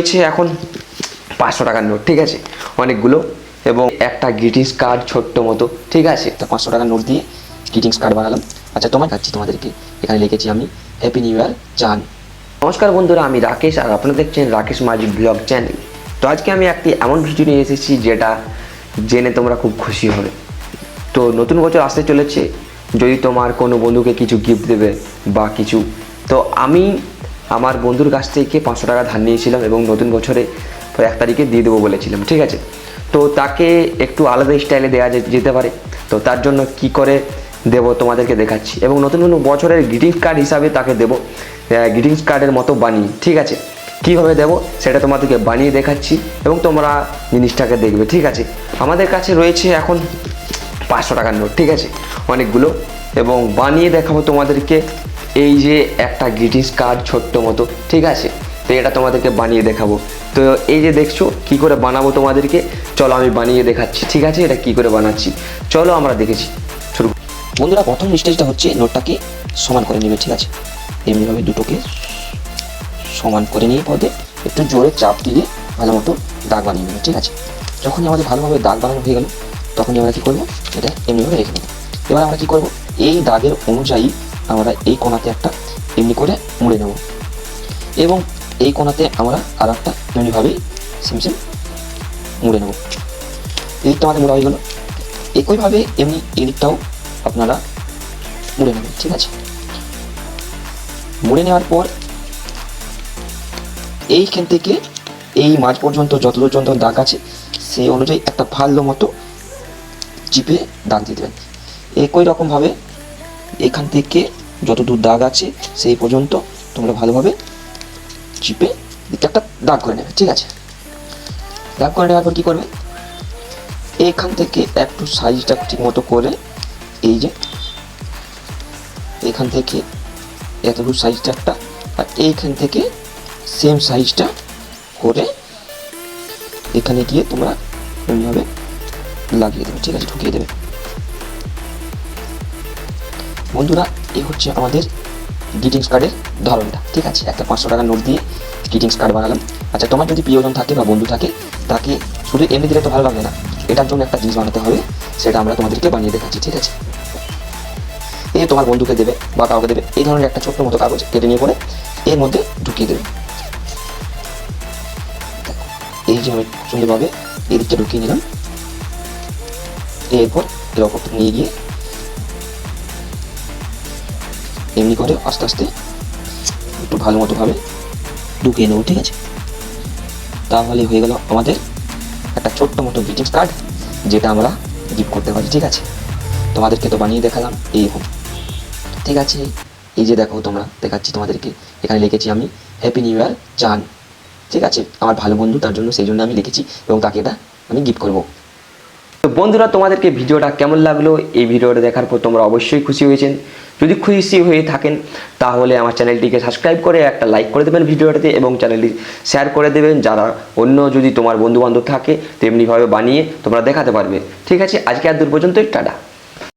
রয়েছে এখন 500 টাকার নোট, ঠিক আছে, অনেকগুলো, এবং একটা গ্রিটিংস কার্ড ছোট্ট মতো, ঠিক আছে। তো 500 টাকার নোট দিয়ে গ্রিটিংস কার্ড বানালাম। আচ্ছা, তোমাদেরকে এখানে লিখেছি আমি হ্যাপি নিউ ইয়ার চান। নমস্কার বন্ধুরা, আমি রাকেশ আর আপনারা দেখছেন রাকেশ মাঝি ব্লগ চ্যানেল। তো আজকে আমি একটি এমন ভিডিও নিয়ে এসেছি যেটা জেনে তোমরা খুব খুশি হবে। তো নতুন বছর আসতে চলেছে, যদি তোমার কোনো বন্ধুকে কিছু গিফট দেবে বা কিছু, তো আমি আমার বন্ধুর কাছ থেকে 500 টাকা ধার নিয়েছিলাম এবং নতুন বছরে 1 তারিখে দিয়ে দেবো বলেছিলাম, ঠিক আছে। তো তাকে একটু আলাদা স্টাইলে দেওয়া যেতে পারে। তো তার জন্য কি করে দেবো তোমাদেরকে দেখাচ্ছি, এবং নতুন বছরের গ্রিটিংস কার্ড হিসাবে তাকে দেবো গ্রিটিংস কার্ডের মতো বানিয়ে, ঠিক আছে। কীভাবে দেবো সেটা তোমাদেরকে বানিয়ে দেখাচ্ছি এবং তোমরা জিনিসটাকে দেখবে, ঠিক আছে। আমাদের কাছে রয়েছে এখন 500 টাকার নোট, ঠিক আছে, অনেকগুলো, এবং বানিয়ে দেখাবো তোমাদেরকে এই যে একটা গ্রিটিংস কার্ড ছোট্ট মতো, ঠিক আছে। তো এটা তোমাদেরকে বানিয়ে দেখাবো। তো এই যে দেখছো কি করে বানাবো তোমাদেরকে, চলো আমি বানিয়ে দেখাচ্ছি, ঠিক আছে। এটা কি করে বানাচ্ছি চলো আমরা দেখেছি শুরু। বন্ধুরা, প্রথম স্টেজটা হচ্ছে নোটটাকে সমান করে নেবে, ঠিক আছে। এমনিভাবে দুটোকে সমান করে নিয়ে পরে একটু জোরে চাপ দিয়ে ভালো মতো দাগ বানিয়ে নেবে, ঠিক আছে। যখনই আমাদের ভালোভাবে দাগ বানানো হয়ে গেল তখনই আমরা কী করবো, এটা এমনিভাবে রেখে নেব। এবার আমরা কী করবো, এই দাগের অনুযায়ী আমরা এই কোণাতে একটা এমনি করে মুড়ে নেব, এবং এই কোণাতে আমরা আর একটা এমনিভাবেই সেম মুড়ে নেব। এদিকটা আমাদের মুড়া হয়ে গেল। একইভাবে এমনি এদিকটাও আপনারা মুড়ে নেবেন, ঠিক আছে। মুড়ে নেওয়ার পর এইখান থেকে এই মাঝ পর্যন্ত যত পর্যন্ত দাগ আছে সেই অনুযায়ী একটা ভালো মতো চিপে দাগ দিয়ে দেবেন। একই রকমভাবে এখান থেকে যতদূর দাগ আছে সেই পর্যন্ত তোমরা ভালোভাবে চিপে একটা দাগ করে নেবে, ঠিক আছে। দাগ করে নেওয়ার পর কী করবে, এখান থেকে একটু সাইজটা ঠিক মতো করে এই যে এখান থেকে এতটুকু সাইজটা একটা, আর এইখান থেকে সেম সাইজটা করে এখানে গিয়ে তোমরা এমনিভাবে লাগিয়ে দেবে, ঠিক আছে, ঢুকিয়ে দেবে। বন্ধুরা, এই হচ্ছে আমাদের গ্রিটিংস কার্ডের ধরনটা, ঠিক আছে। একটা 500 টাকার নোট দিয়ে গ্রিটিংস কার্ড বানালাম। আচ্ছা, তোমার যদি প্রিয়জন থাকে বা বন্ধু থাকে তাকে শুধু এমনি দিলে তো ভালো লাগবে না, এটার জন্য একটা জিনিস বানাতে হবে, সেটা আমরা তোমাদেরকে বানিয়ে দেখাচ্ছি, ঠিক আছে। এই তোমার বন্ধুকে দেবে বা কাউকে দেবে, এই ধরনের একটা ছোট্ট মতো কাগজ কেটে নিয়ে পরে এর মধ্যে ঢুকিয়ে দেবে। এই যে আমি সুন্দরভাবে এই দিকটা ঢুকিয়ে নিলাম। এরপর এর অপরটা নিয়ে গিয়ে এমনি করে আস্তে আস্তে একটু ভালো মতো ভাবে ঢুকিয়ে নেব, ঠিক আছে। তাহলে হয়ে গেল আমাদের একটা ছোট্ট মতো গ্রিটিংস কার্ড, যেটা আমরা গিফট করতে পারি, ঠিক আছে। তোমাদেরকে তো বানিয়ে দেখালাম এইরকম, ঠিক আছে। এই যে দেখো, তোমরা দেখাচ্ছি তোমাদেরকে, এখানে লিখেছি আমি হ্যাপি নিউ ইয়ার চান, ঠিক আছে। আমার ভালো বন্ধু, তার জন্য সেই জন্য আমি লিখেছি এবং তাকে এটা আমি গিফট করবো। তো বন্ধুরা, তোমাদেরকে ভিডিওটা কেমন লাগলো? এই ভিডিওটা দেখার পর তোমরা অবশ্যই খুশি হয়েছেন। যদি খুশি হয়ে থাকেন তাহলে আমার চ্যানেলটিকে সাবস্ক্রাইব করে একটা লাইক করে দেবেন ভিডিওটাতে, এবং চ্যানেলটি শেয়ার করে দেবেন। যারা অন্য যদি তোমার বন্ধুবান্ধব থাকে তেমনিভাবে বানিয়ে তোমরা দেখাতে পারবে, ঠিক আছে। আজকে আর দূর পর্যন্তই, টাটা।